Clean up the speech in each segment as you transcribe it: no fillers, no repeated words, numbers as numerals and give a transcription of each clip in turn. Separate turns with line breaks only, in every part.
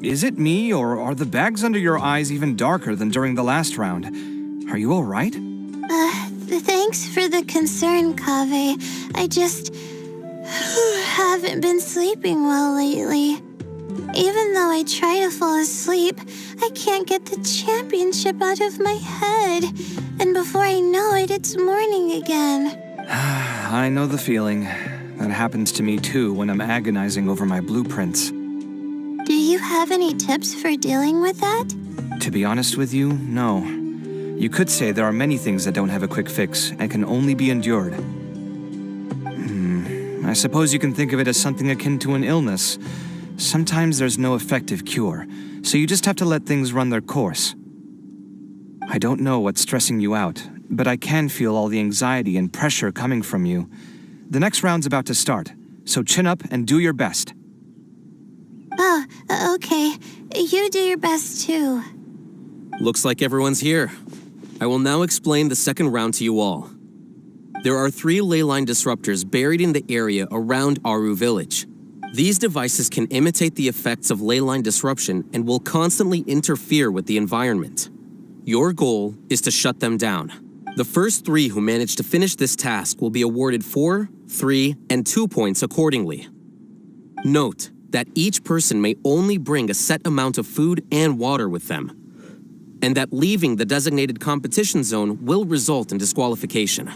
Is it me, or are the bags under your eyes even darker than during the last round? Are you all right?
Thanks for the concern, Kaveh. I just haven't been sleeping well lately. Even though I try to fall asleep, I can't get the championship out of my head. And before I know it, it's morning again.
I know the feeling. That happens to me too when I'm agonizing over my blueprints.
Do you have any tips for dealing with that?
To be honest with you, no. You could say there are many things that don't have a quick fix and can only be endured. I suppose you can think of it as something akin to an illness. Sometimes there's no effective cure, so you just have to let things run their course. I don't know what's stressing you out, but I can feel all the anxiety and pressure coming from you. The next round's about to start, so chin up and do your best.
Oh, okay. You do your best too.
Looks like everyone's here. I will now explain the second round to you all. There are 3 leyline disruptors buried in the area around Aru Village. These devices can imitate the effects of leyline disruption and will constantly interfere with the environment. Your goal is to shut them down. The first 3 who manage to finish this task will be awarded 4, 3, and 2 points accordingly. Note that each person may only bring a set amount of food and water with them, and that leaving the designated competition zone will result in disqualification.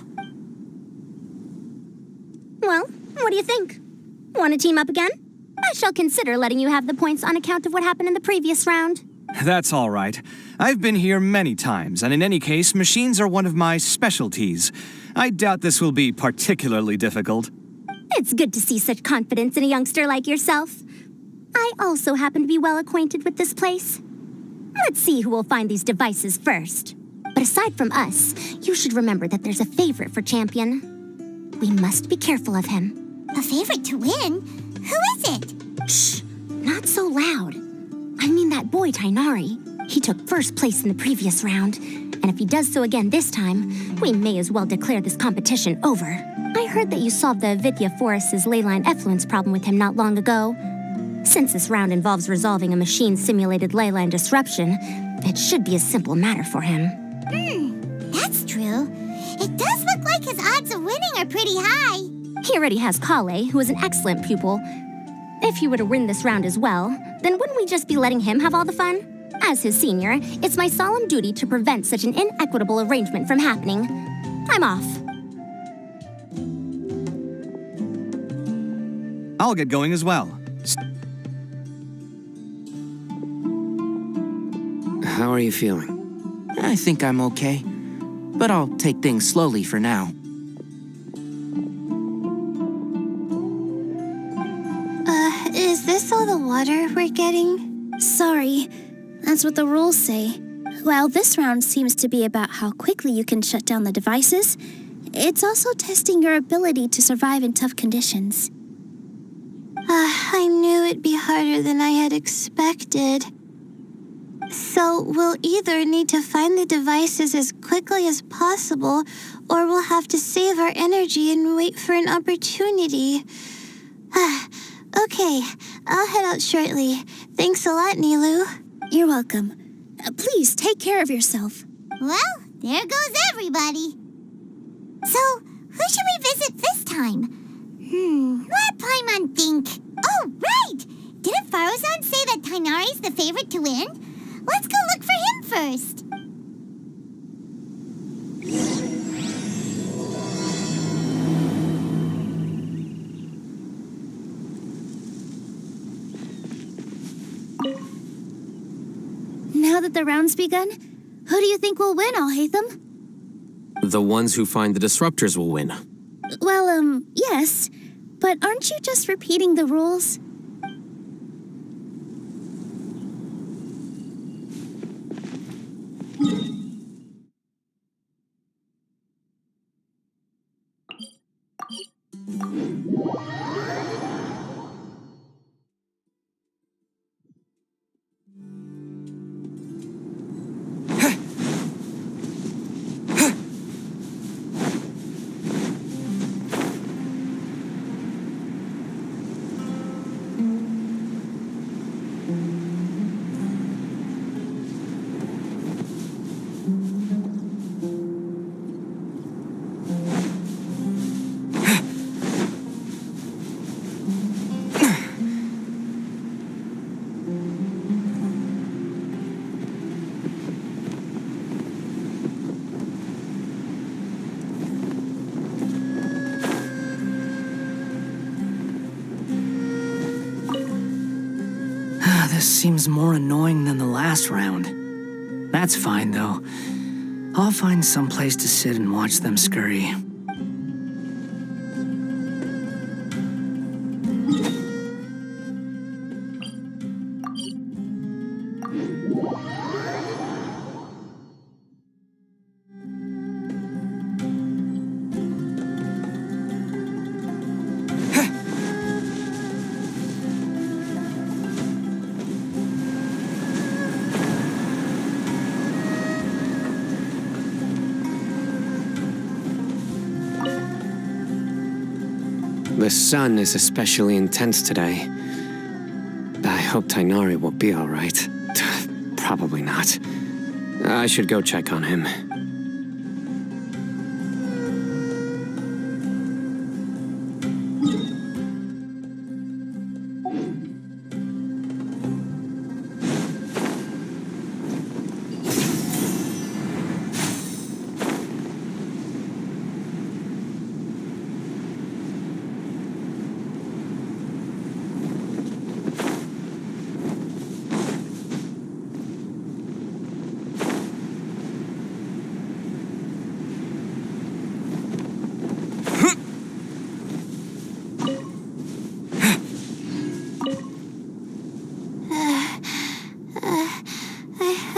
Well, what do you think? Want to team up again? I shall consider letting you have the points on account of what happened in the previous round.
That's all right. I've been here many times, and in any case, machines are one of my specialties. I doubt this will be particularly difficult.
It's good to see such confidence in a youngster like yourself. I also happen to be well acquainted with this place. Let's see who will find these devices first. But aside from us, you should remember that there's a favorite for champion. We must be careful of him.
A favorite to win? Who is it?
Shh, not so loud. I mean that boy Tainari. He took first place in the previous round, and if he does so again this time, we may as well declare this competition over. I heard that you solved the Vidya Forest's leyline effluence problem with him not long ago. Since this round involves resolving a machine-simulated leyline disruption, it should be a simple matter for him.
That's true. It does look like his odds of winning are pretty high.
He already has Kale, who is an excellent pupil. If he were to win this round as well, then wouldn't we just be letting him have all the fun? As his senior, it's my solemn duty to prevent such an inequitable arrangement from happening. I'm off.
I'll get going as well.
How are you feeling? I think I'm okay, but I'll take things slowly for now.
Is this all the water we're getting?
Sorry, that's what the rules say. While this round seems to be about how quickly you can shut down the devices, it's also testing your ability to survive in tough conditions.
I knew it'd be harder than I had expected. So we'll either need to find the devices as quickly as possible, or we'll have to save our energy and wait for an opportunity. Okay, I'll head out shortly. Thanks a lot, Nilu.
You're welcome. Please take care of yourself.
Well, there goes everybody. So, who should we visit this time? Let Paimon think. Oh, right! Didn't Farozan say that Tainari's the favorite to win? Let's go look for him first.
Now that the round's begun, who do you think will win, Alhaitham?
The ones who find the disruptors will win.
Well, yes. But aren't you just repeating the rules?
This seems more annoying than the last round. That's fine, though. I'll find some place to sit and watch them scurry.
The sun is especially intense today. I hope Tainari will be all right. Probably not. I should go check on him.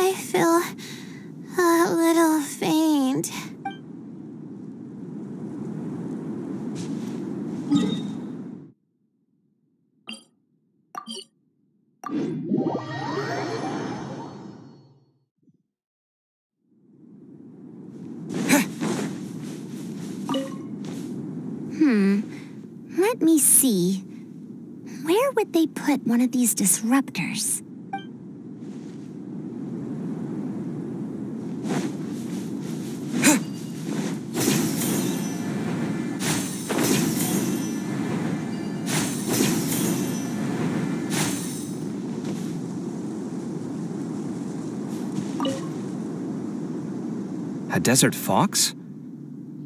I feel a little faint.
Let me see. Where would they put one of these disruptors?
A desert fox?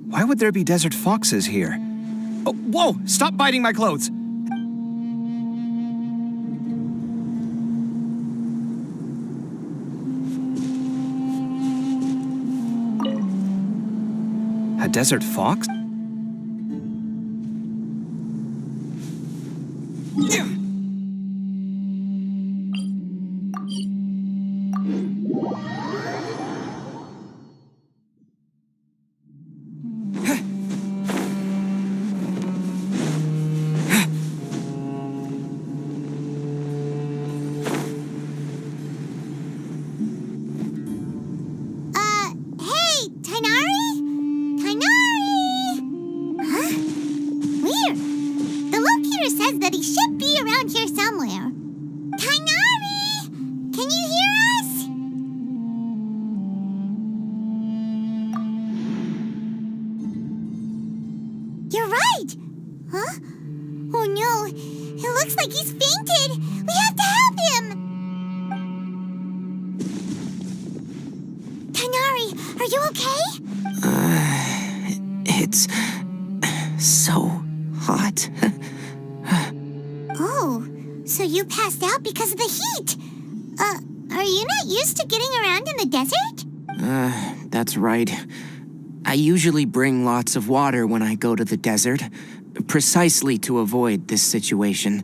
Why would there be desert foxes here? Oh, whoa! Stop biting my clothes! A desert fox?
Hey, Tainari? Tainari! Huh? Weird. The locator says that he should be around here somewhere. Tainari! Can you hear us? You're right. Huh? Oh no. It looks like he's fainted. We have to help him. Tainari, are you okay?
It's so hot.
Oh, so you passed out because of the heat. Are you not used to getting around in the desert?
That's right. I usually bring lots of water when I go to the desert, precisely to avoid this situation.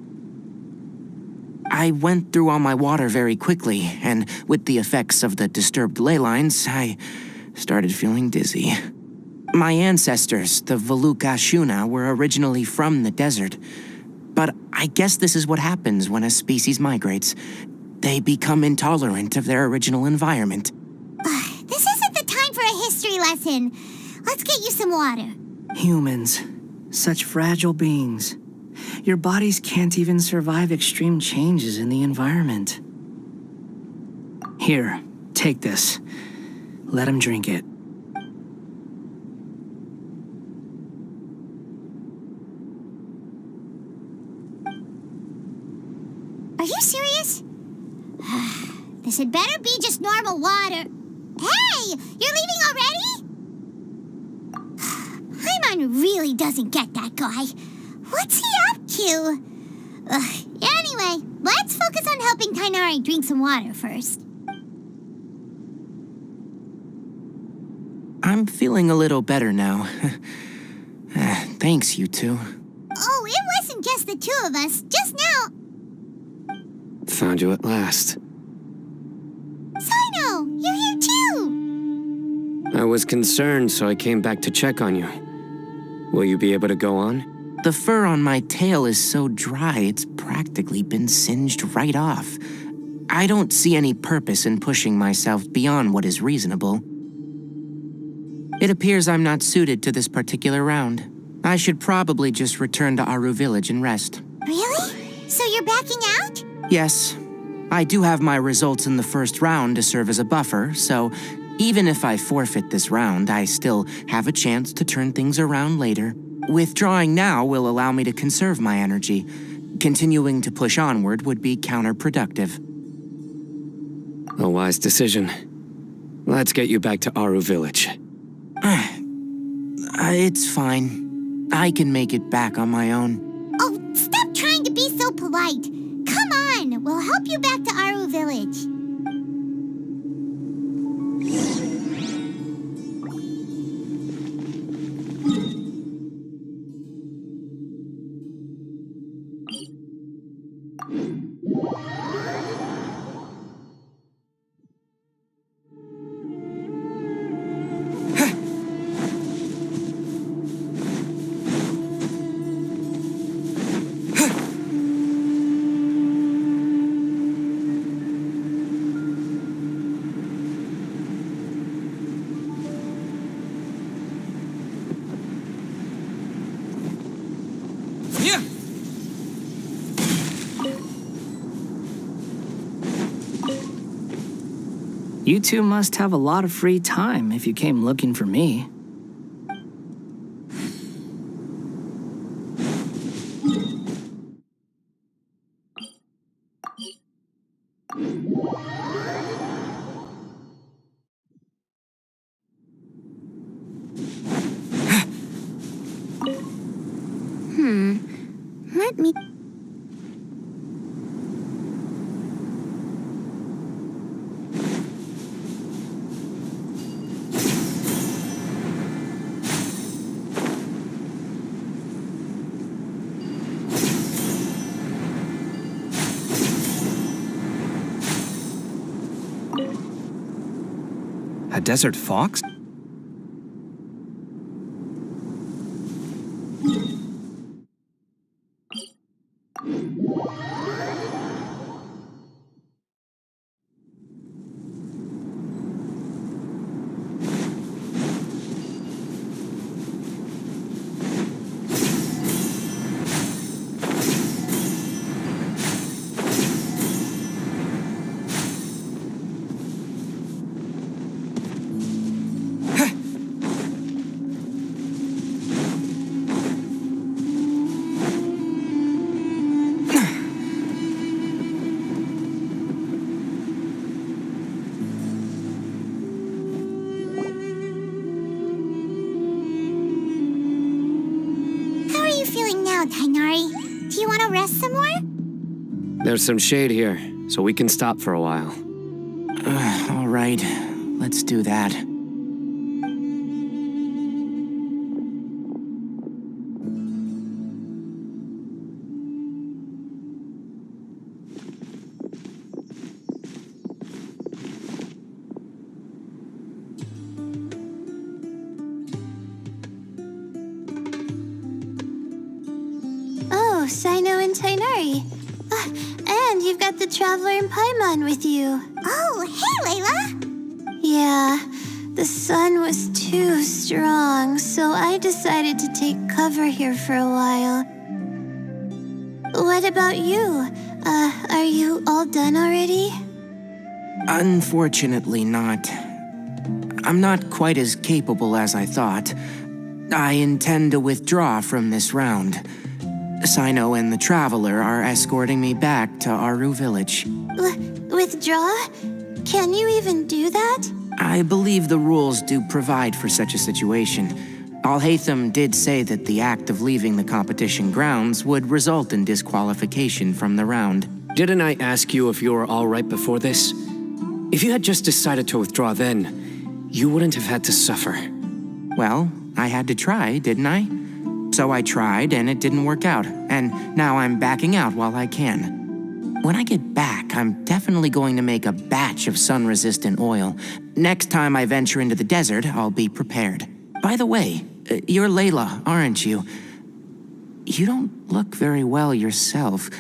I went through all my water very quickly, and with the effects of the disturbed ley lines, I started feeling dizzy. My ancestors, the Valukashuna, were originally from the desert. But I guess this is what happens when a species migrates. They become intolerant of their original environment.
This isn't the time for a history lesson. Let's get you some water.
Humans, such fragile beings. Your bodies can't even survive extreme changes in the environment. Here, take this. Let him drink it.
Are you serious? This had better be just normal water. Hey, you're leaving already? Paimon really doesn't get that guy. What's he up to? Anyway, Anyway, let's focus on helping Tainari drink some water first.
I'm feeling a little better now. Thanks, you two.
Oh, it wasn't just the two of us. Just now.
Found you at last.
Sino, you're here too.
I was concerned, so I came back to check on you. Will you be able to go on?
The fur on my tail is so dry, it's practically been singed right off. I don't see any purpose in pushing myself beyond what is reasonable. It appears I'm not suited to this particular round. I should probably just return to Aru Village and rest.
Really? So you're backing out?
Yes. I do have my results in the first round to serve as a buffer, so even if I forfeit this round, I still have a chance to turn things around later. Withdrawing now will allow me to conserve my energy. Continuing to push onward would be counterproductive.
A wise decision. Let's get you back to Aru Village.
It's fine. I can make it back on my own.
Oh, stop trying to be so polite. Come on, we'll help you back to Aru Village.
You two must have a lot of free time if you came looking for me.
Let me...
A desert fox?
Tainari. Do you want to rest some more?
There's some shade here, so we can stop for a while.
All right, let's do that.
Oh, Sino and Tainari. And you've got the Traveler and Paimon with you.
Oh, hey, Layla!
Yeah, the sun was too strong, so I decided to take cover here for a while. What about you? Are you all done already?
Unfortunately not. I'm not quite as capable as I thought. I intend to withdraw from this round. Sino and the Traveler are escorting me back to Aru Village.
Withdraw? Can you even do that?
I believe the rules do provide for such a situation. Al-Haytham did say that the act of leaving the competition grounds would result in disqualification from the round.
Didn't I ask you if you were all right before this? If you had just decided to withdraw then, you wouldn't have had to suffer.
Well, I had to try, didn't I? So I tried, and it didn't work out, and now I'm backing out while I can. When I get back, I'm definitely going to make a batch of sun-resistant oil. Next time I venture into the desert, I'll be prepared. By the way, you're Layla, aren't you? You don't look very well yourself.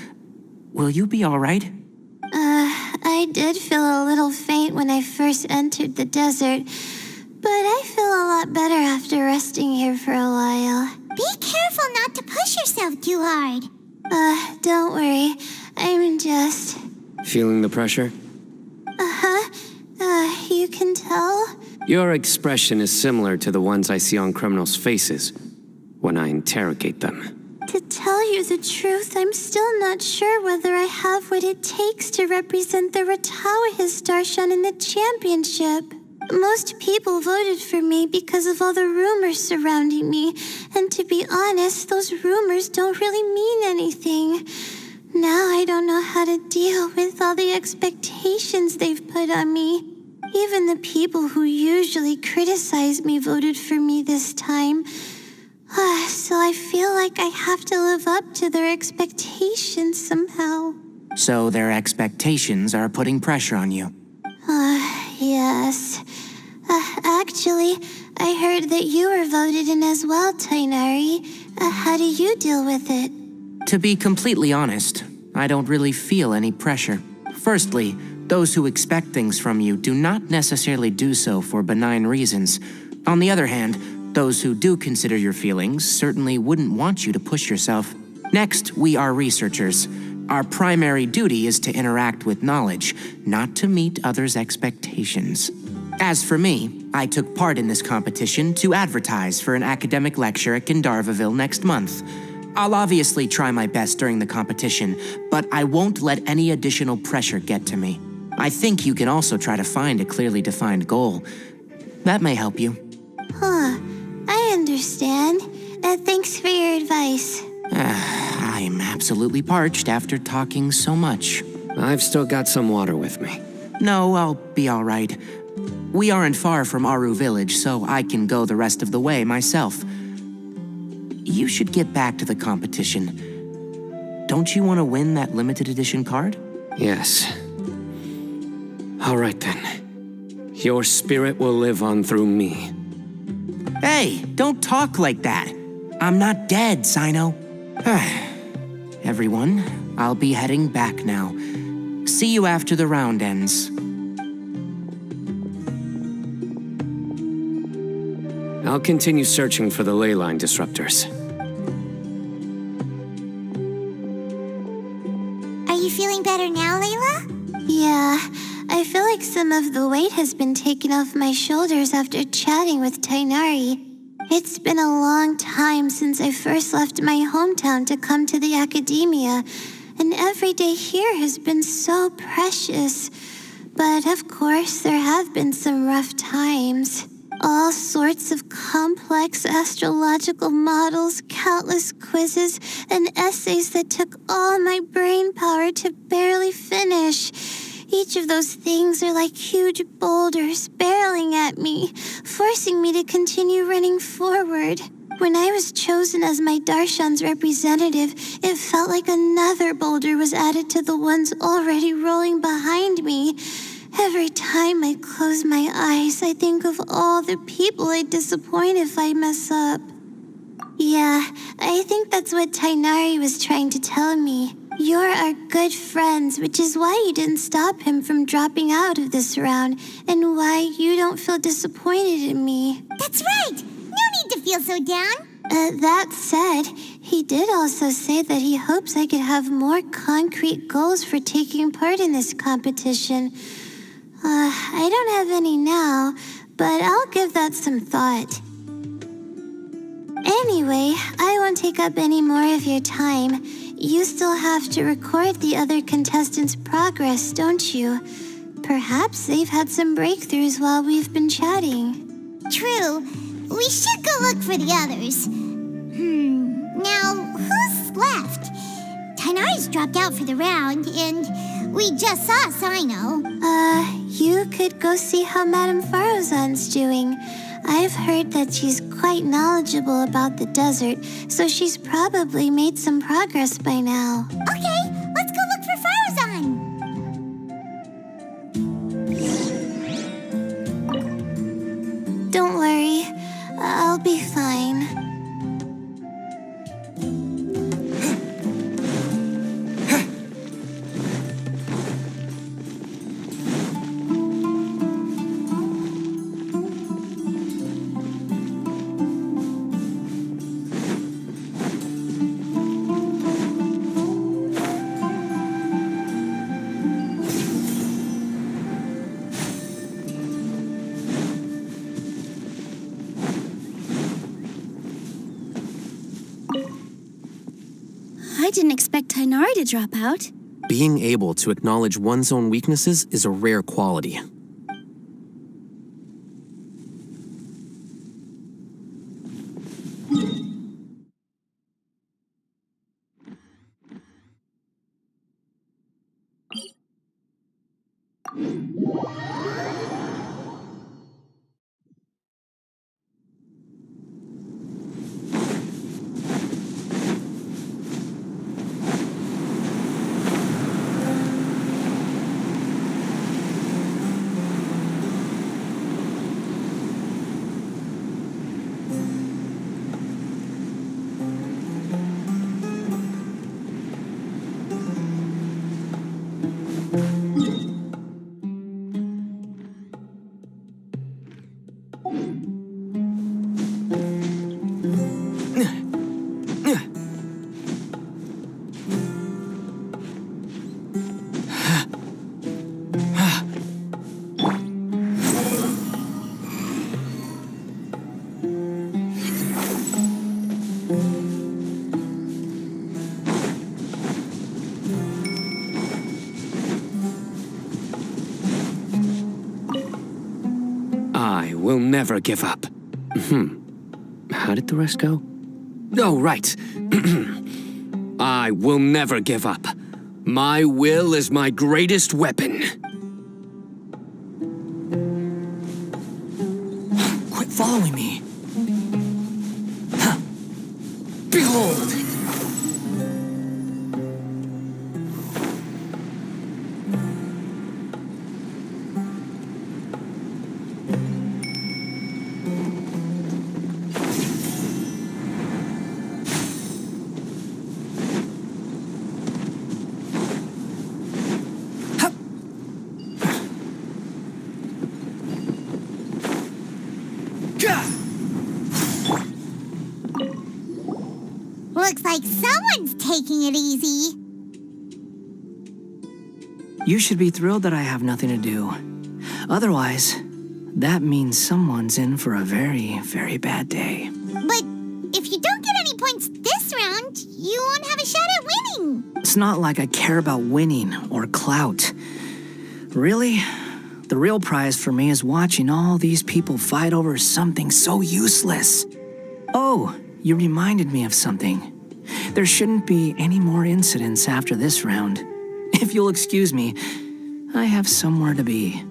Will you be all right?
I did feel a little faint when I first entered the desert, but I feel a lot better after resting here for a while.
Be careful not to push yourself too hard.
Don't worry. I'm just...
Feeling the pressure?
You can tell?
Your expression is similar to the ones I see on criminals' faces when I interrogate them.
To tell you the truth, I'm still not sure whether I have what it takes to represent the Ratawa Darshan in the championship. Most people voted for me because of all the rumors surrounding me, and to be honest, those rumors don't really mean anything. Now I don't know how to deal with all the expectations they've put on me. Even the people who usually criticize me voted for me this time. So I feel like I have to live up to their expectations somehow.
So their expectations are putting pressure on you.
Yes. Actually, I heard that you were voted in as well, Tainari. How do you deal with it?
To be completely honest, I don't really feel any pressure. Firstly, those who expect things from you do not necessarily do so for benign reasons. On the other hand, those who do consider your feelings certainly wouldn't want you to push yourself. Next, we are researchers. Our primary duty is to interact with knowledge, not to meet others' expectations. As for me, I took part in this competition to advertise for an academic lecture at Gandharvaville next month. I'll obviously try my best during the competition, but I won't let any additional pressure get to me. I think you can also try to find a clearly defined goal. That may help you.
I understand. Thanks for your advice.
I'm absolutely parched after talking so much.
I've still got some water with me.
No, I'll be all right. We aren't far from Aru Village, so I can go the rest of the way myself. You should get back to the competition. Don't you want to win that limited edition card?
Yes. All right then. Your spirit will live on through me.
Hey, don't talk like that. I'm not dead, Sino. Everyone, I'll be heading back now. See you after the round ends.
I'll continue searching for the ley line disruptors.
Are you feeling better now, Layla?
Yeah, I feel like some of the weight has been taken off my shoulders after chatting with Tainari. It's been a long time since I first left my hometown to come to the academia, and every day here has been so precious. But of course, there have been some rough times. All sorts of complex astrological models, countless quizzes, and essays that took all my brain power to barely finish. Each of those things are like huge boulders barreling at me, forcing me to continue running forward. When I was chosen as my Darshan's representative, it felt like another boulder was added to the ones already rolling behind me. Every time I close my eyes, I think of all the people I'd disappoint if I mess up. Yeah, I think that's what Tainari was trying to tell me. You're our good friends, which is why you didn't stop him from dropping out of this round, and why you don't feel disappointed in me.
That's right! No need to feel so down.
That said, he did also say that he hopes I could have more concrete goals for taking part in this competition. I don't have any now, but I'll give that some thought. Anyway, I won't take up any more of your time. You still have to record the other contestants' progress, don't you? Perhaps they've had some breakthroughs while we've been chatting.
True. We should go look for the others. Now, who's left? Tainari's dropped out for the round, and we just saw Sino.
You could go see how Madame Farozan's doing. I've heard that she's quite knowledgeable about the desert, so she's probably made some progress by now.
Okay, let's go look for Farozan.
Don't worry, I'll be fine.
I didn't expect Tainari to drop out.
Being able to acknowledge one's own weaknesses is a rare quality.
I will never give up. How did the rest go? Oh, right. I will never give up. My will is my greatest weapon.
Quit following me. Huh. Behold!
Looks like someone's taking it easy.
You should be thrilled that I have nothing to do. Otherwise, that means someone's in for a very, very bad day.
But if you don't get any points this round, you won't have a shot at winning.
It's not like I care about winning or clout. Really, the real prize for me is watching all these people fight over something so useless. Oh, you reminded me of something. There shouldn't be any more incidents after this round. If you'll excuse me, I have somewhere to be.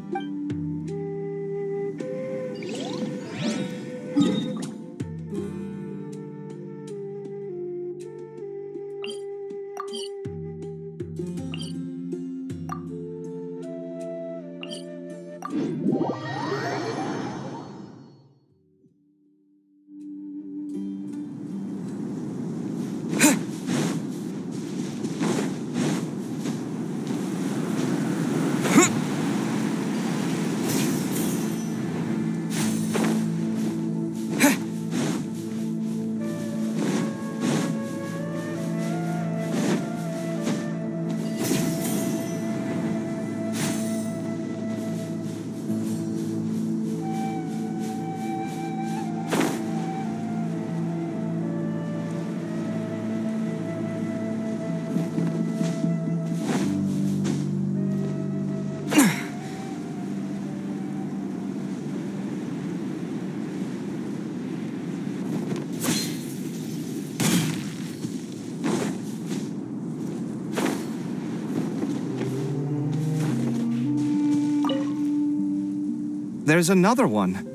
there's another one.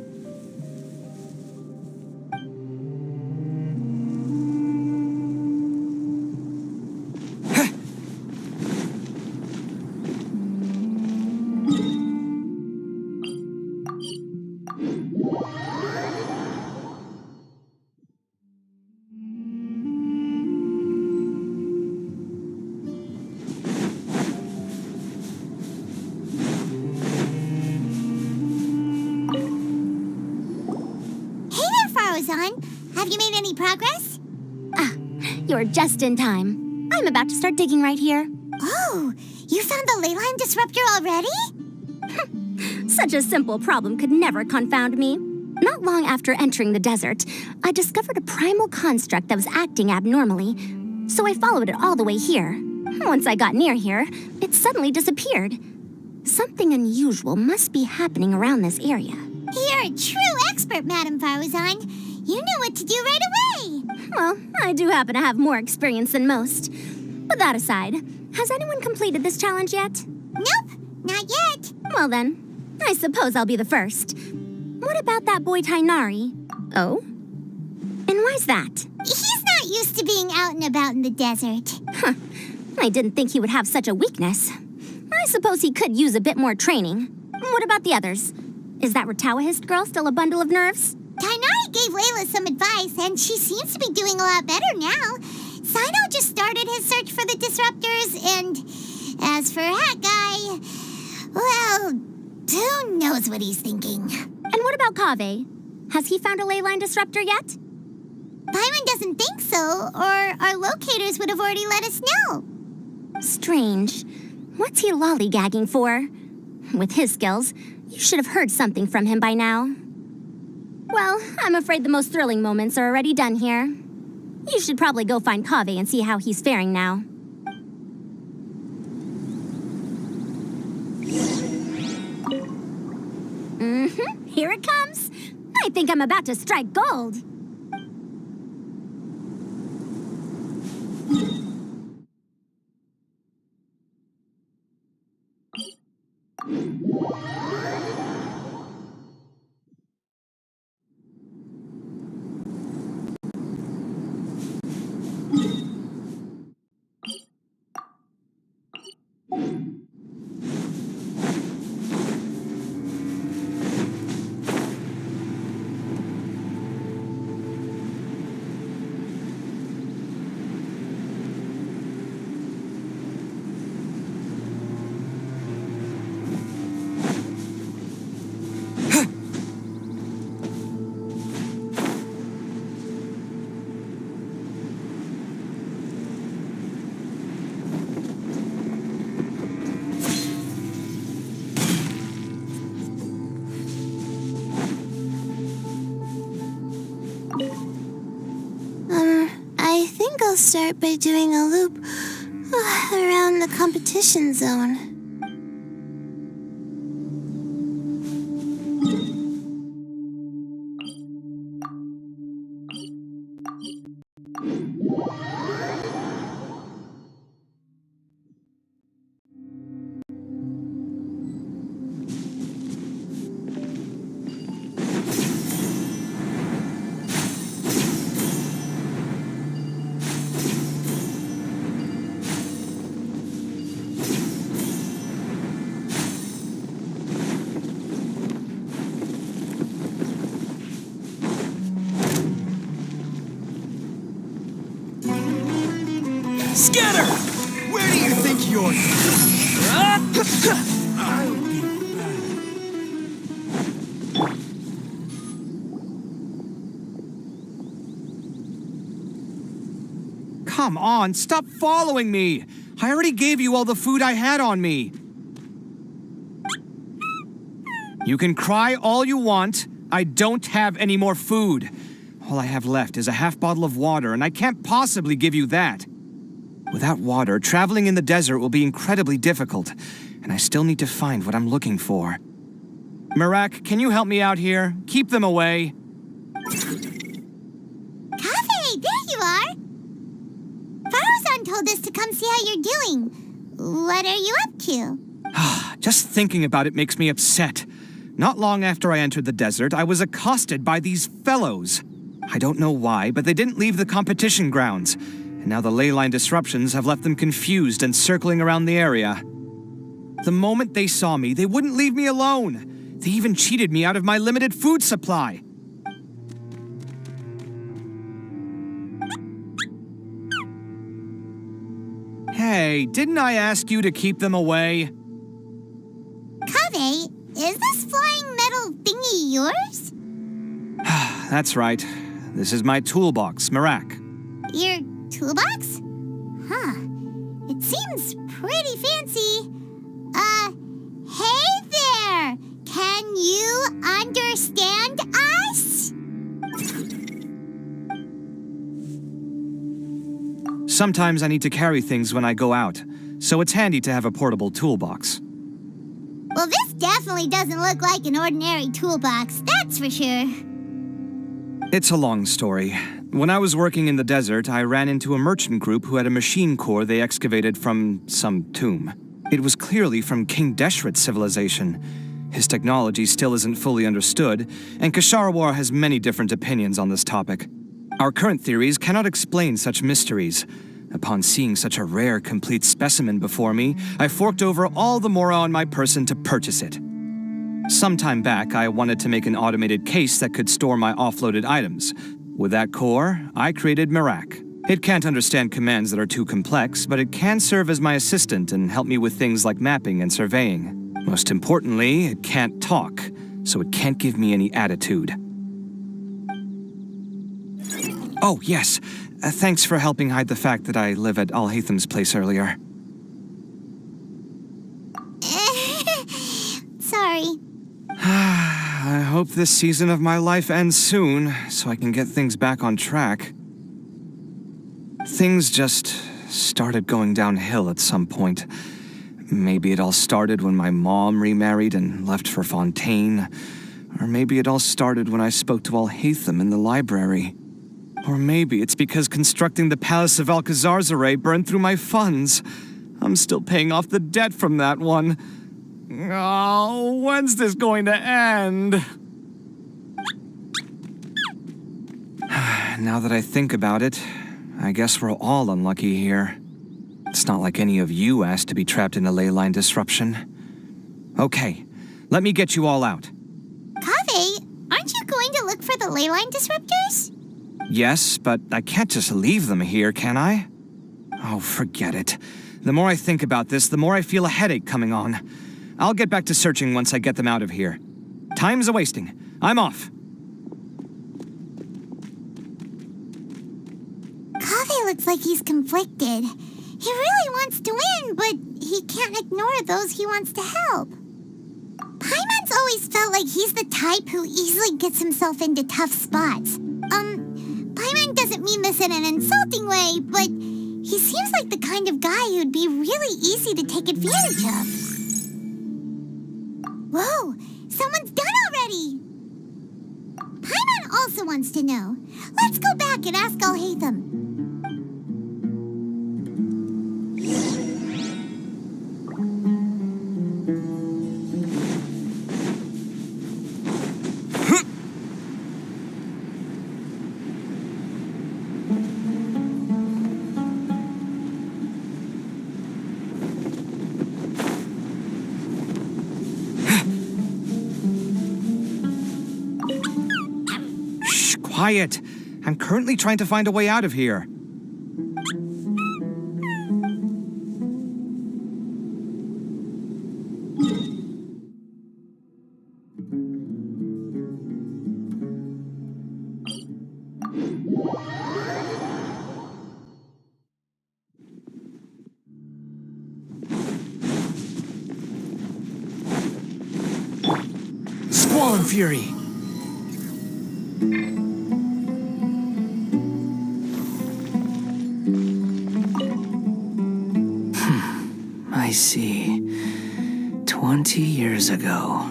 Have you made any progress?
You're just in time. I'm about to start digging right here.
Oh, you found the leyline disruptor already?
Such a simple problem could never confound me. Not long after entering the desert, I discovered a primal construct that was acting abnormally, so I followed it all the way here. Once I got near here, it suddenly disappeared. Something unusual must be happening around this area.
You're a true expert, Madam Faruzan. You knew what to do right away.
Well, I do happen to have more experience than most. But that aside, has anyone completed this challenge yet?
Nope, not yet.
Well then, I suppose I'll be the first. What about that boy Tainari? Oh? And why's that?
He's not used to being out and about in the desert.
Huh. I didn't think he would have such a weakness. I suppose he could use a bit more training. What about the others? Is that Ratawahist girl still a bundle of nerves?
Tainari gave Layla some advice, and she seems to be doing a lot better now. Sino just started his search for the disruptors, and as for Hat Guy, well, who knows what he's thinking.
And what about Kaveh? Has he found a leyline disruptor yet?
Paimon doesn't think so, or our locators would have already let us know.
Strange. What's he lollygagging for? With his skills, you should have heard something from him by now. Well, I'm afraid the most thrilling moments are already done here. You should probably go find Kaveh and see how he's faring now. Here it comes. I think I'm about to strike gold.
I think I'll start by doing a loop around the competition zone.
Scatter! Where do you think you're...
Come on, stop following me! I already gave you all the food I had on me. You can cry all you want. I don't have any more food. All I have left is a half bottle of water, and I can't possibly give you that. Without water, traveling in the desert will be incredibly difficult, and I still need to find what I'm looking for. Merak, can you help me out here? Keep them away.
Kaveh, there you are. Faruzan told us to come see how you're doing. What are you up to?
Just thinking about it makes me upset. Not long after I entered the desert, I was accosted by these fellows. I don't know why, but they didn't leave the competition grounds, and now the leyline disruptions have left them confused and circling around the area. The moment they saw me, they wouldn't leave me alone. They even cheated me out of my limited food supply. Hey, didn't I ask you to keep them away?
Kaveh, is this flying metal thingy yours?
That's right. This is my toolbox, Marak.
Your toolbox? Huh. It seems pretty fancy. Hey there! Can you understand us?
Sometimes I need to carry things when I go out, so it's handy to have a portable toolbox.
Well, this definitely doesn't look like an ordinary toolbox, that's for sure.
It's a long story. When I was working in the desert, I ran into a merchant group who had a machine core they excavated from some tomb. It was clearly from King Deshret's civilization. His technology still isn't fully understood, and Kasharawar has many different opinions on this topic. Our current theories cannot explain such mysteries. Upon seeing such a rare, complete specimen before me, I forked over all the mora on my person to purchase it. Some time back, I wanted to make an automated case that could store my offloaded items. With that core, I created Marak. It can't understand commands that are too complex, but it can serve as my assistant and help me with things like mapping and surveying. Most importantly, it can't talk, so it can't give me any attitude. Oh, yes. Thanks for helping hide the fact that I live at Al-Haytham's place earlier.
Sorry.
I hope this season of my life ends soon, so I can get things back on track. Things just started going downhill at some point. Maybe it all started when my mom remarried and left for Fontaine. Or maybe it all started when I spoke to Al-Haytham in the library. Or maybe it's because constructing the Palace of Alcazar's burned through my funds. I'm still paying off the debt from that one. Oh, when's this going to end? Now that I think about it, I guess we're all unlucky here. It's not like any of you asked to be trapped in a ley line disruption. Okay, let me get you all out.
Kaveh, aren't you going to look for the ley line disruptors?
Yes, but I can't just leave them here, can I? Oh, forget it. The more I think about this, the more I feel a headache coming on. I'll get back to searching once I get them out of here. Time's a-wasting. I'm off.
Kaveh looks like he's conflicted. He really wants to win, but he can't ignore those he wants to help. Paimon's always felt like he's the type who easily gets himself into tough spots. Paimon doesn't mean this in an insulting way, but he seems like the kind of guy who'd be really easy to take advantage of. Whoa, someone's done already! Paimon also wants to know. Let's go back and ask Al-Haytham.
Quiet! I'm currently trying to find a way out of here.
Squall Fury! I see. 20 years ago.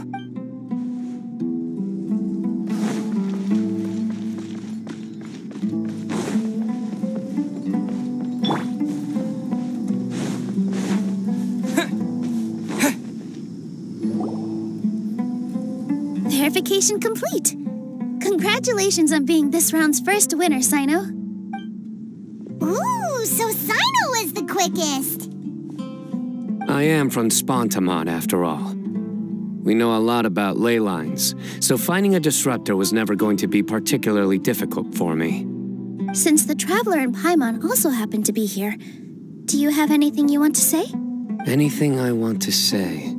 Verification complete. Congratulations on being this round's first winner, Sino.
Ooh, so Sino was the quickest.
I am from Spontamod, after all. We know a lot about ley lines, so finding a disruptor was never going to be particularly difficult for me.
Since the Traveler and Paimon also happen to be here, do you have anything you want to say?
Anything I want to say?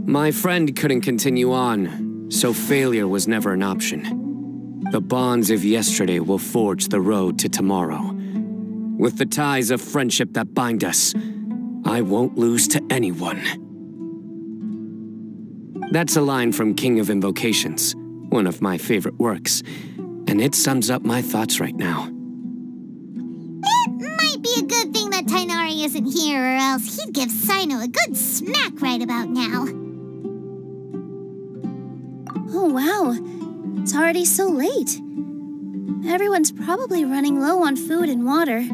My friend couldn't continue on, so failure was never an option. The bonds of yesterday will forge the road to tomorrow. With the ties of friendship that bind us, I won't lose to anyone. That's a line from King of Invocations, one of my favorite works, and it sums up my thoughts right now.
It might be a good thing that Tainari isn't here, or else he'd give Sino a good smack right about now.
Oh, wow. It's already so late. Everyone's probably running low on food and water.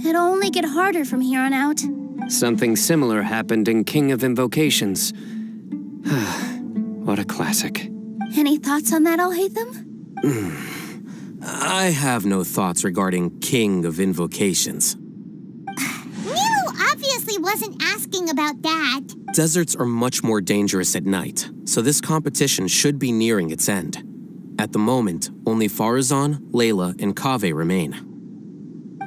It'll only get harder from here on out.
Something similar happened in King of Invocations. What a classic.
Any thoughts on that, Alhaitham?
I have no thoughts regarding King of Invocations.
Nilo obviously wasn't asking about that.
Deserts are much more dangerous at night, so this competition should be nearing its end. At the moment, only Farazan, Layla, and Kaveh remain.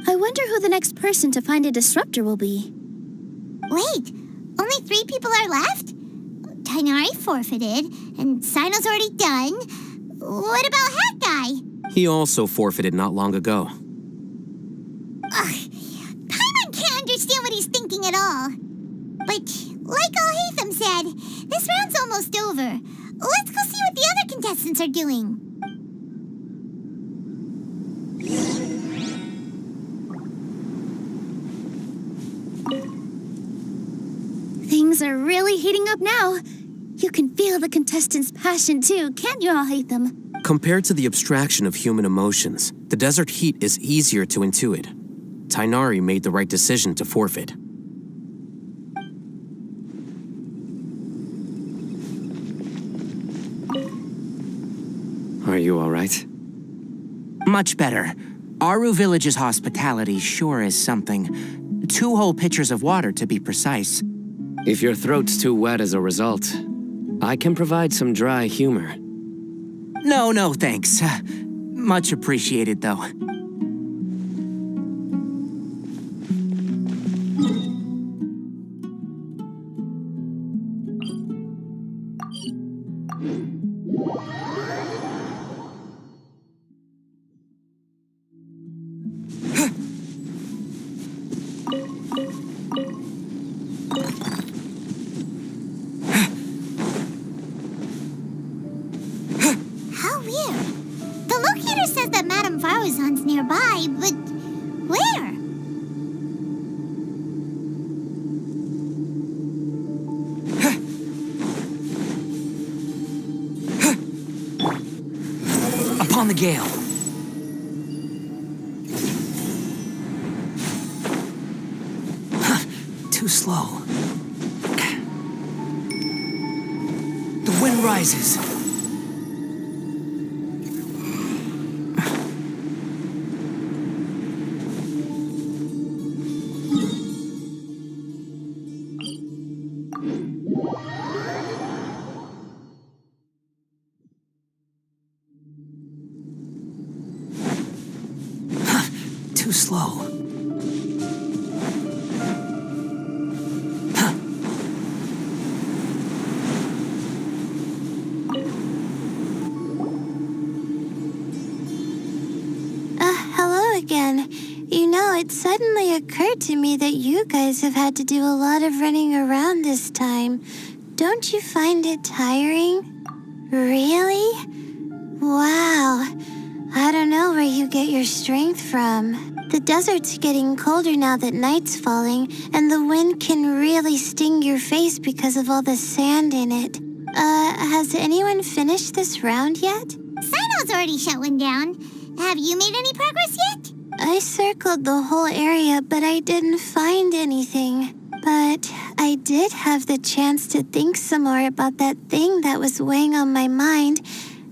I wonder who the next person to find a disruptor will be.
Wait, only 3 people are left? Tainari forfeited, and Sino's already done. What about Hat Guy?
He also forfeited not long ago.
Paimon can't understand what he's thinking at all. But, like Alhaitham said, this round's almost over. Let's go see what the other contestants are doing.
Things are really heating up now. You can feel the contestants' passion too, can't you, Alhaitham?
Compared to the abstraction of human emotions, the desert heat is easier to intuit. Tainari made the right decision to forfeit.
Are you all right?
Much better. Aru Village's hospitality sure is something. 2 whole pitchers of water, to be precise.
If your throat's too wet as a result, I can provide some dry humor.
No, thanks. Much appreciated, though.
How weird. The locator says that Madame Farazan's nearby, but where?
Upon the gale. Too slow. The wind rises. Too slow.
Hello again. You know, it suddenly occurred to me that you guys have had to do a lot of running around this time. Don't you find it tiring? Really? Wow. I don't know where you get your strength from. The desert's getting colder now that night's falling, and the wind can really sting your face because of all the sand in it. Has anyone finished this round yet?
Sino's already shut one down. Have you made any progress yet?
I circled the whole area, but I didn't find anything. But I did have the chance to think some more about that thing that was weighing on my mind,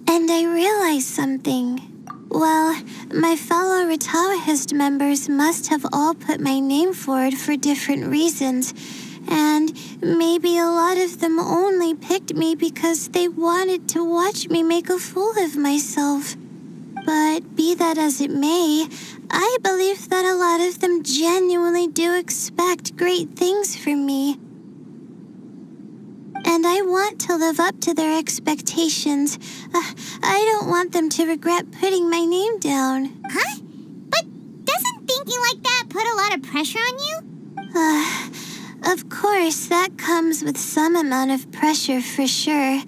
and I realized something. Well, my fellow Retawahist members must have all put my name forward for different reasons, and maybe a lot of them only picked me because they wanted to watch me make a fool of myself. But be that as it may, I believe that a lot of them genuinely do expect great things from me. And I want to live up to their expectations. I don't want them to regret putting my name down.
Huh? But doesn't thinking like that put a lot of pressure on you?
Of course, that comes with some amount of pressure for sure.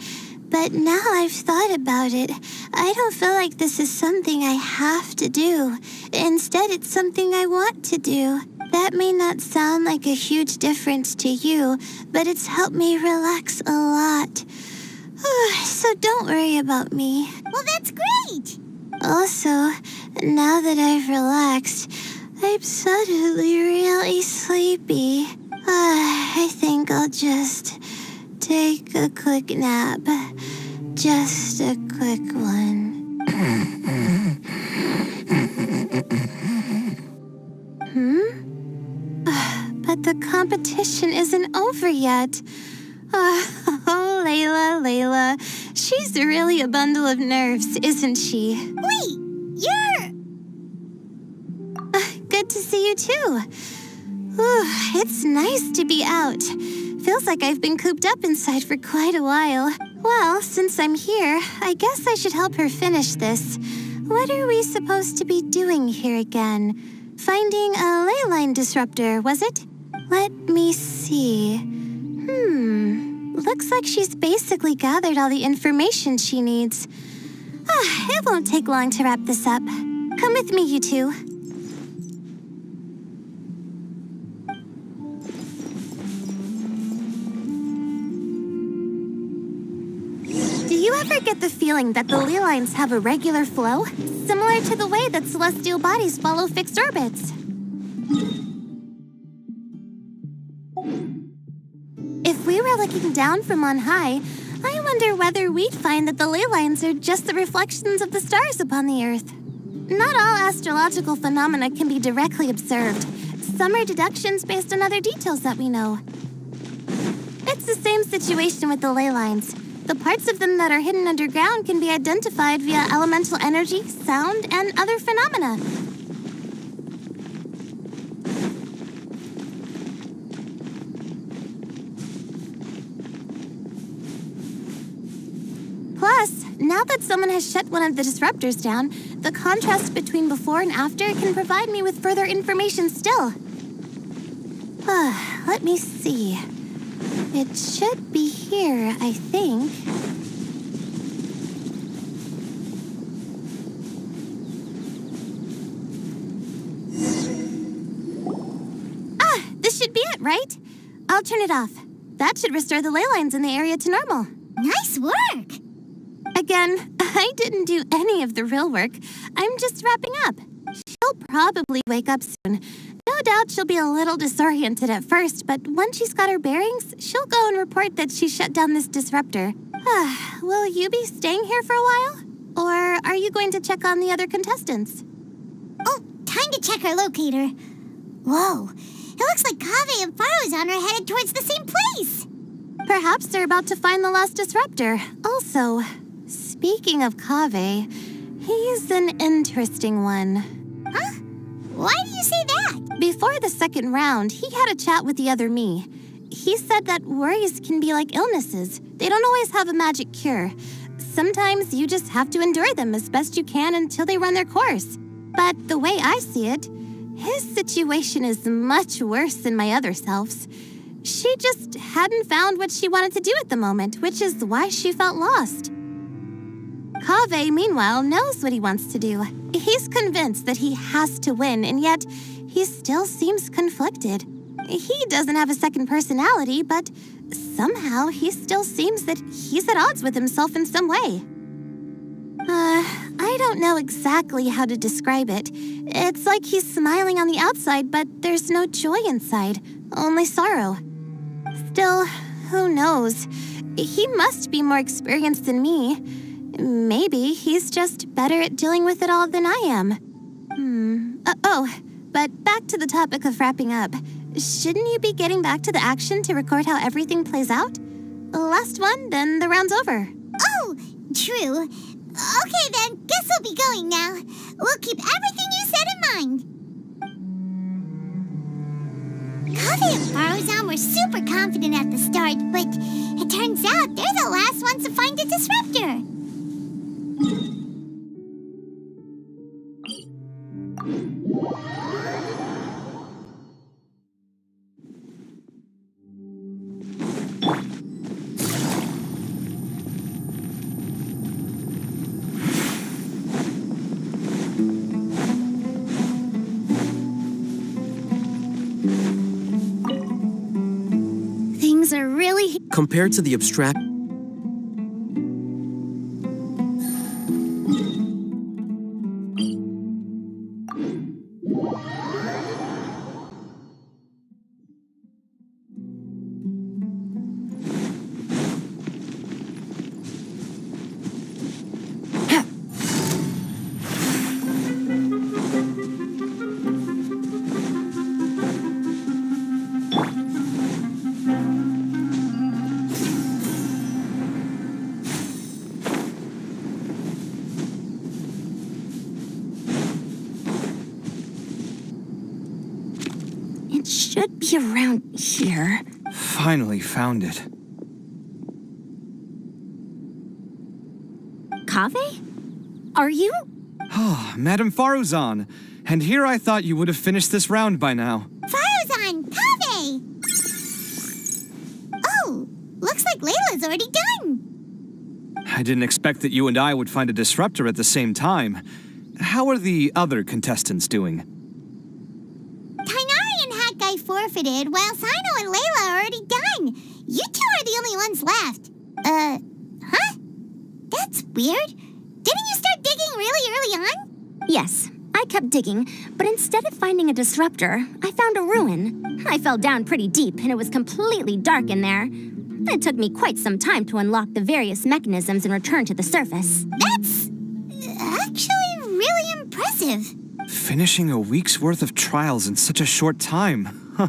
But now I've thought about it, I don't feel like this is something I have to do. Instead, it's something I want to do. That may not sound like a huge difference to you, but it's helped me relax a lot. So don't worry about me.
Well, that's great!
Also, now that I've relaxed, I'm suddenly really sleepy. I think I'll just take a quick nap. Just a quick one. But the competition isn't over yet. Oh, Layla. She's really a bundle of nerves, isn't she?
Wait, you're...
Good to see you too. It's nice to be out. Feels like I've been cooped up inside for quite a while. Well, since I'm here, I guess I should help her finish this. What are we supposed to be doing here again? Finding a ley line disruptor, was it? Let me see. Looks like she's basically gathered all the information she needs. It won't take long to wrap this up. Come with me, you two. Do you ever get the feeling that the ley lines have a regular flow, similar to the way that celestial bodies follow fixed orbits? If we were looking down from on high, I wonder whether we'd find that the ley lines are just the reflections of the stars upon the Earth. Not all astrological phenomena can be directly observed. Some are deductions based on other details that we know. It's the same situation with the ley lines. The parts of them that are hidden underground can be identified via elemental energy, sound, and other phenomena. Plus, now that someone has shut one of the disruptors down, the contrast between before and after can provide me with further information still. Let me see. It should be here, I think. This should be it, right? I'll turn it off. That should restore the ley lines in the area to normal.
Nice work!
Again, I didn't do any of the real work. I'm just wrapping up. She'll probably wake up soon. No doubt she'll be a little disoriented at first, but once she's got her bearings, she'll go and report that she shut down this disruptor. Will you be staying here for a while? Or are you going to check on the other contestants?
Oh, time to check our locator. Whoa, it looks like Kaveh and Farozan are headed towards the same place.
Perhaps they're about to find the lost disruptor. Also, speaking of Kaveh, he's an interesting one.
Huh? Why do you say that?
Before the second round, he had a chat with the other me. He said that worries can be like illnesses. They don't always have a magic cure. Sometimes you just have to endure them as best you can until they run their course. But the way I see it, his situation is much worse than my other self's. She just hadn't found what she wanted to do at the moment, which is why she felt lost. Kaveh, meanwhile, knows what he wants to do. He's convinced that he has to win, and yet he still seems conflicted. He doesn't have a second personality, but somehow he still seems that he's at odds with himself in some way. I I don't know exactly how to describe it. It's like he's smiling on the outside, but there's no joy inside, only sorrow. Still, who knows? He must be more experienced than me. Maybe he's just better at dealing with it all than I am. But back to the topic of wrapping up. Shouldn't you be getting back to the action to record how everything plays out? Last one, then the round's over.
Oh, true. Okay then, guess we'll be going now. We'll keep everything you said in mind. Kaveh and Faruzan were super confident at the start, but it turns out they're the last ones to find a disruptor.
Things are really...
Compared to the abstract...
It should be around here.
Finally found it.
Kaveh? Are you?
Oh, Madame Faruzan. And here I thought you would have finished this round by now.
Faruzan! Kaveh! Oh, looks like Layla's already done.
I didn't expect that you and I would find a disruptor at the same time. How are the other contestants doing?
Tainari and Hat Guy forfeited, while Sino and Layla are already done. You two are the only ones left. Huh? That's weird. Didn't you start digging really early on?
Yes, I kept digging, but instead of finding a disruptor, I found a ruin. I fell down pretty deep, and it was completely dark in there. It took me quite some time to unlock the various mechanisms and return to the surface.
That's actually really impressive.
Finishing a week's worth of trials in such a short time. Huh.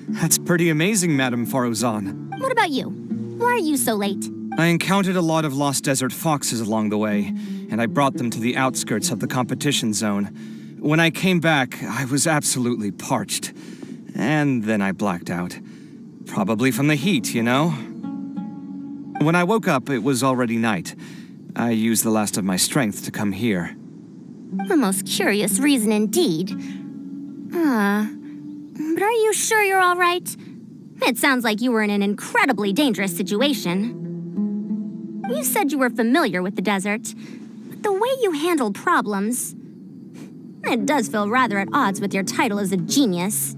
That's pretty amazing, Madame Faruzan.
What about you? Why are you so late?
I encountered a lot of lost desert foxes along the way, and I brought them to the outskirts of the competition zone. When I came back, I was absolutely parched. And then I blacked out. Probably from the heat, you know? When I woke up, it was already night. I used the last of my strength to come here.
A most curious reason indeed. But are you sure you're all right? It sounds like you were in an incredibly dangerous situation. You said you were familiar with the desert, but the way you handled problems... It does feel rather at odds with your title as a genius.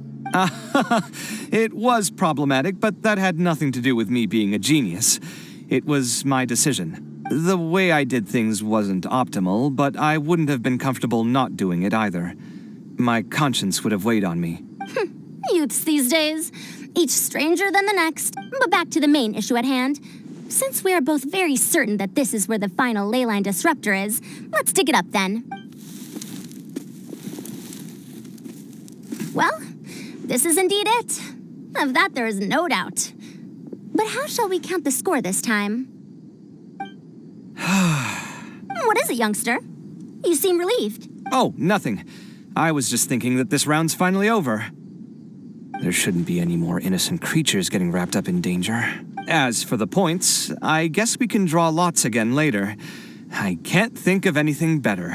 It was problematic, but that had nothing to do with me being a genius. It was my decision. The way I did things wasn't optimal, but I wouldn't have been comfortable not doing it either. My conscience would have weighed on me.
Youths these days, each stranger than the next. But back to the main issue at hand. Since we are both very certain that this is where the final leyline disruptor is, let's dig it up then. Well, this is indeed it. Of that there is no doubt. But how shall we count the score this time? What is it, youngster? You seem relieved.
Oh, nothing. I was just thinking that this round's finally over. There shouldn't be any more innocent creatures getting wrapped up in danger. As for the points, I guess we can draw lots again later. I can't think of anything better.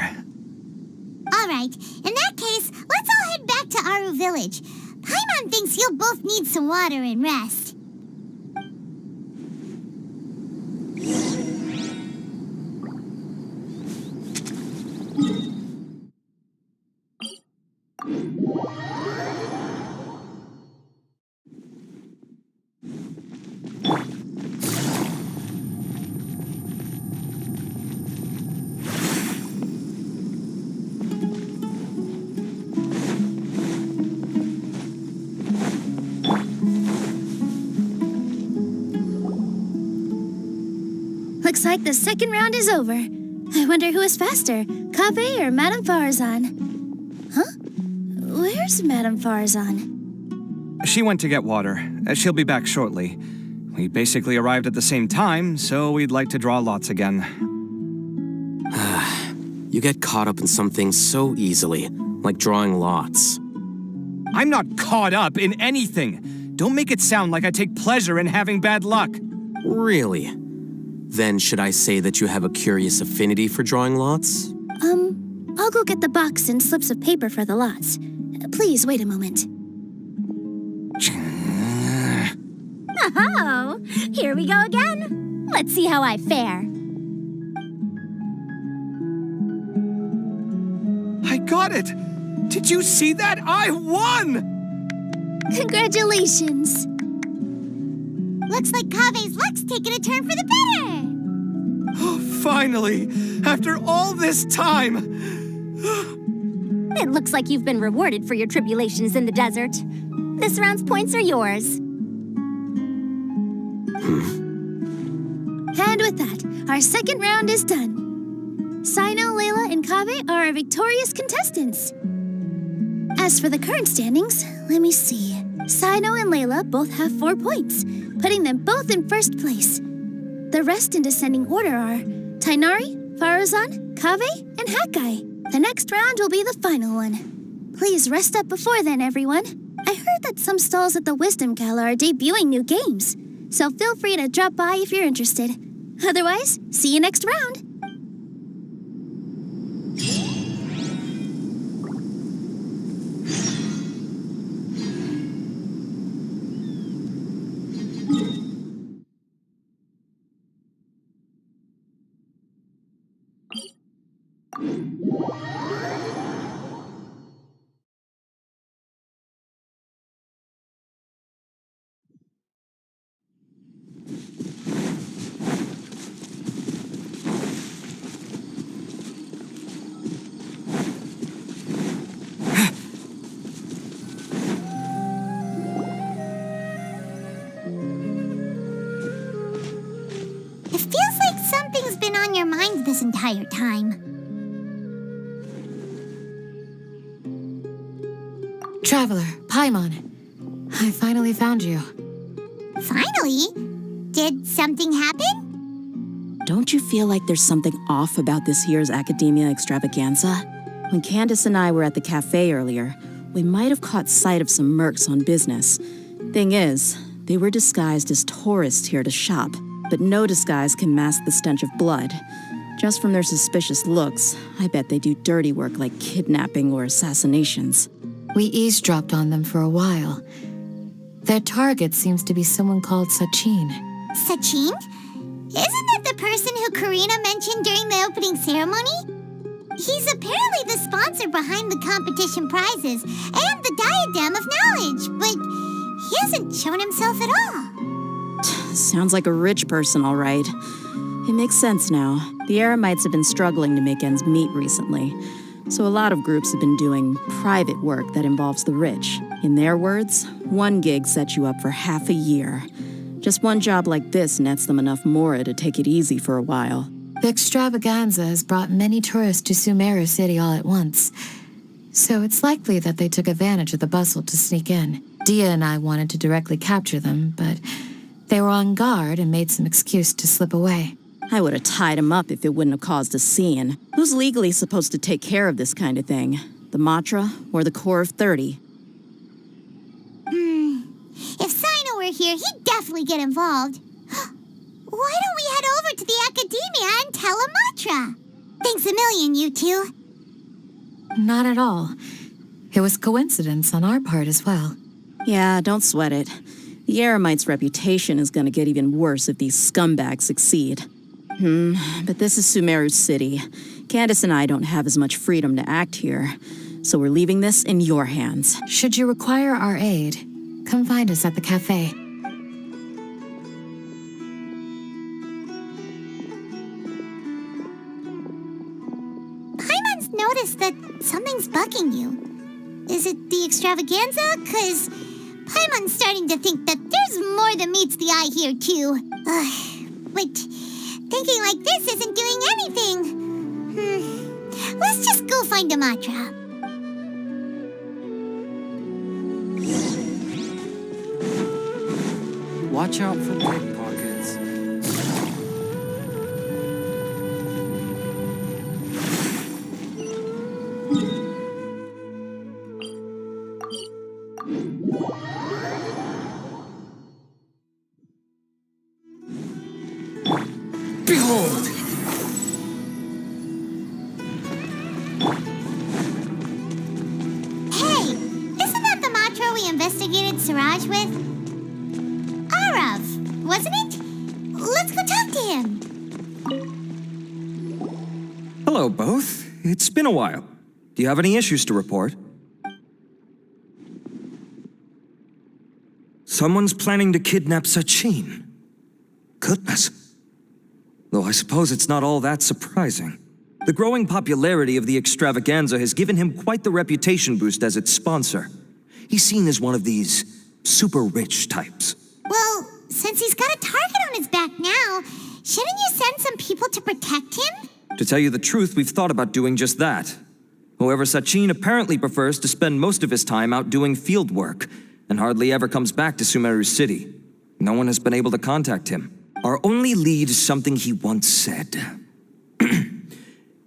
All right, in that case, let's all head back to Aru Village. Paimon thinks you'll both need some water and rest.
Looks like the second round is over. I wonder who is faster, Kaveh or Madame Farazan? Huh? Where's Madame Farazan?
She went to get water. She'll be back shortly. We basically arrived at the same time, so we'd like to draw lots again.
You get caught up in some things so easily, like drawing lots.
I'm not caught up in anything. Don't make it sound like I take pleasure in having bad luck.
Really? Then should I say that you have a curious affinity for drawing lots?
I'll go get the box and slips of paper for the lots. Please wait a moment.
Oh, here we go again. Let's see how I fare.
I got it! Did you see that? I won!
Congratulations!
Looks like Kaveh's luck's taking a turn for the better.
Oh, finally! After all this time!
It looks like you've been rewarded for your tribulations in the desert. This round's points are yours.
And with that, our second round is done. Sino, Layla, and Kaveh are our victorious contestants. As for the current standings, let me see. Sino and Layla both have 4 points, putting them both in first place. The rest in descending order are Tainari, Farazan, Kaveh, and Hakai. The next round will be the final one. Please rest up before then, everyone. I heard that some stalls at the Wisdom Gala are debuting new games, so feel free to drop by if you're interested. Otherwise, see you next round.
It feels like something's been on your mind this entire time.
Traveler, Paimon, I finally found you.
Finally? Did something happen?
Don't you feel like there's something off about this year's Academia Extravaganza? When Candace and I were at the cafe earlier, we might have caught sight of some mercs on business. Thing is, they were disguised as tourists here to shop, but no disguise can mask the stench of blood. Just from their suspicious looks, I bet they do dirty work like kidnapping or assassinations.
We eavesdropped on them for a while. Their target seems to be someone called Sachin.
Sachin? Isn't that the person who Karina mentioned during the opening ceremony? He's apparently the sponsor behind the competition prizes and the Diadem of Knowledge, but he hasn't shown himself at all.
Sounds like a rich person, all right. It makes sense now. The Eremites have been struggling to make ends meet recently, so a lot of groups have been doing private work that involves the rich. In their words, one gig sets you up for half a year. Just one job like this nets them enough mora to take it easy for a while.
The extravaganza has brought many tourists to Sumeru City all at once, so it's likely that they took advantage of the bustle to sneak in. Dia and I wanted to directly capture them, but they were on guard and made some excuse to slip away.
I would have tied him up if it wouldn't have caused a scene. Who's legally supposed to take care of this kind of thing? The Matra or the Corps of 30?
If Sino were here, he'd definitely get involved. Why don't we head over to the Academia and tell a mantra? Thanks a million, you two.
Not at all. It was coincidence on our part as well.
Yeah, don't sweat it. The Eremites' reputation is going to get even worse if these scumbags succeed. But this is Sumeru City. Candace and I don't have as much freedom to act here, so we're leaving this in your hands.
Should you require our aid, come find us at the cafe.
Paimon's noticed that something's bugging you. Is it the extravaganza? 'Cause Paimon's starting to think that there's more than meets the eye here, too. But thinking like this isn't doing anything. Let's just go find a mantra.
Watch out for pickpockets.
Behold!
Hey, isn't that the mantra we investigated Siraj with? Arav, wasn't it? Let's go talk to him.
Hello, both. It's been a while. Do you have any issues to report? Someone's planning to kidnap Sachin. Goodness. Though I suppose it's not all that surprising. The growing popularity of the extravaganza has given him quite the reputation boost as its sponsor. He's seen as one of these super rich types.
Well, since he's got a target on his back now, shouldn't you send some people to protect him?
To tell you the truth, we've thought about doing just that. However, Sachin apparently prefers to spend most of his time out doing field work, and hardly ever comes back to Sumeru City. No one has been able to contact him. Our only lead is something he once said.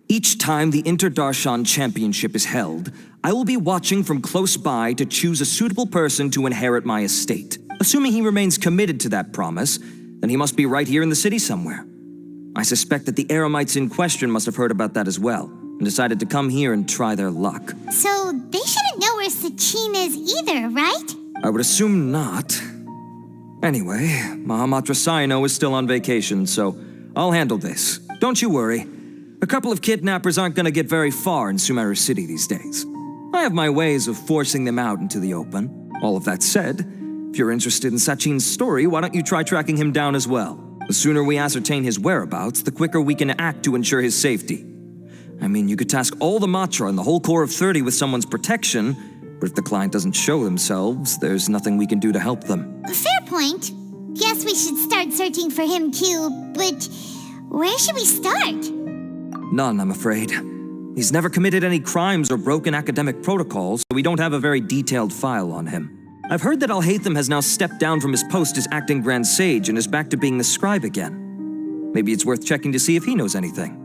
Each time the Interdarshan Championship is held, I will be watching from close by to choose a suitable person to inherit my estate. Assuming he remains committed to that promise, then he must be right here in the city somewhere. I suspect that the Eremites in question must have heard about that as well, and decided to come here and try their luck.
So they shouldn't know where Sachin is either, right?
I would assume not. Anyway, Mahamatra Saino is still on vacation, so I'll handle this. Don't you worry. A couple of kidnappers aren't gonna get very far in Sumeru City these days. I have my ways of forcing them out into the open. All of that said, if you're interested in Sachin's story, why don't you try tracking him down as well? The sooner we ascertain his whereabouts, the quicker we can act to ensure his safety. I mean, you could task all the Matra and the whole Corps of 30 with someone's protection, but if the client doesn't show themselves, there's nothing we can do to help them.
Fair point. Guess we should start searching for him too, but where should we start?
None, I'm afraid. He's never committed any crimes or broken academic protocols, so we don't have a very detailed file on him. I've heard that Alhaitham has now stepped down from his post as acting Grand Sage and is back to being the scribe again. Maybe it's worth checking to see if he knows anything.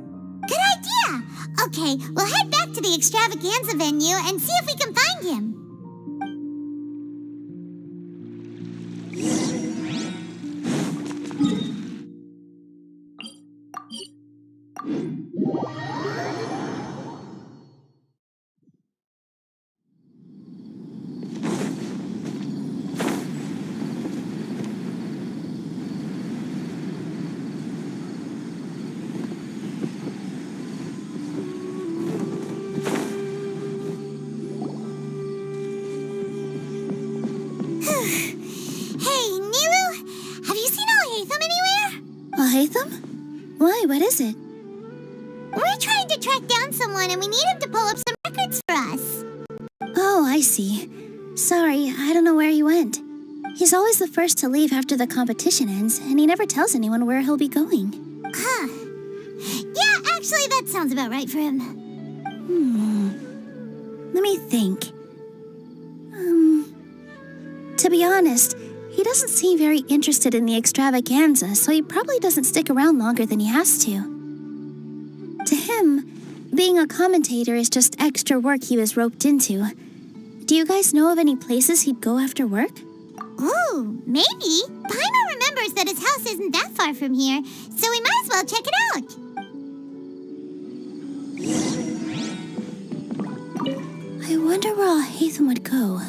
Good idea! Okay, we'll head back to the extravaganza venue and see if we can find him.
Alhaitham? Why, what is it?
We're trying to track down someone and we need him to pull up some records for us.
Oh, I see. Sorry, I don't know where he went. He's always the first to leave after the competition ends, and he never tells anyone where he'll be going.
Huh. Yeah, actually, that sounds about right for him.
Let me think. To be honest, he doesn't seem very interested in the extravaganza, so he probably doesn't stick around longer than he has to. To him, being a commentator is just extra work he was roped into. Do you guys know of any places he'd go after work?
Ooh, maybe. Paimon remembers that his house isn't that far from here, so we might as well check it out.
I wonder where Alhaitham would go.